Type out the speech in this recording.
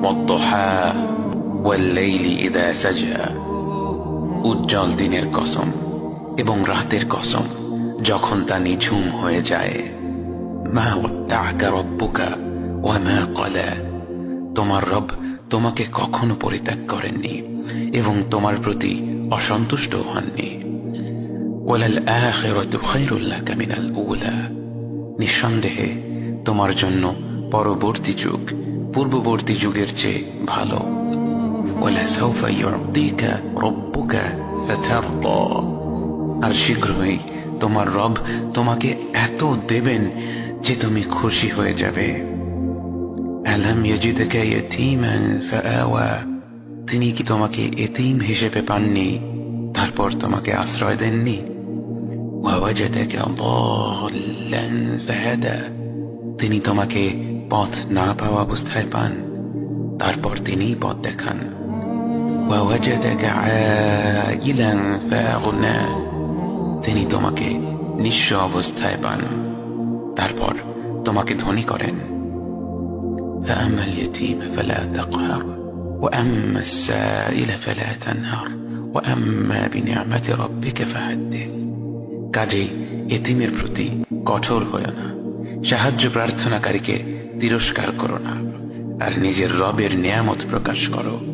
ওয়াদ-দুহা ওয়াল-লাইলি ইযা সাজা, উজ্জ্বল দিনের কসম এবং রাতের কসম যখন তা নিঝুম হয়ে যায়। মা ওয়াদ্দা'আকা রাব্বুকা ওয়া মা ক্বালা, তোমার রব তোমাকে কখনো পরিত্যাগ করেননি এবং তোমার প্রতি অসন্তুষ্ট হননি। ওয়ালাল আখিরাতু খায়রুল লাকা মিনাল উলা, নিঃসন্দেহে তোমার জন্য পরবর্তী যুগ পূর্ববর্তী যুগের চেয়ে ভালো। ওয়ালাসাউফা ইউ'তিকা রাব্বুকা ফাতারদা, আর শীঘ্রই তোমার রব তোমাকে এত দেবেন যে তুমি খুশি হয়ে যাবে। আলাম ইয়াজিদকা ইয়াতীমান ফাআওয়া, তিনি কি তোমাকে এতিম হিসেবে পাননি তারপর তোমাকে আশ্রয় দেননি? ওয়াওয়াজাদাকা দাল্লান ফাহাদা, তিনি তোমাকে পথ না পাওয়া অবস্থায় পান তারপর তিনিই পথ দেখান। ওয়াওয়াজাদাকা আইলান ফাআগনা, তিনি তোমাকে নিঃস্ব অবস্থায় পান তারপর তোমাকে ধনী করেন। فأما اليتيم فلا تقهر وأما السائل فلا تنهر وأما بنعمة ربك فحدث, কাজেই এতিমের প্রতি কঠোর হয়ো না, সাহায্য প্রার্থনাকারীকে তিরস্কার করো না, আর নিজের রবের নিয়ামত প্রকাশ করো।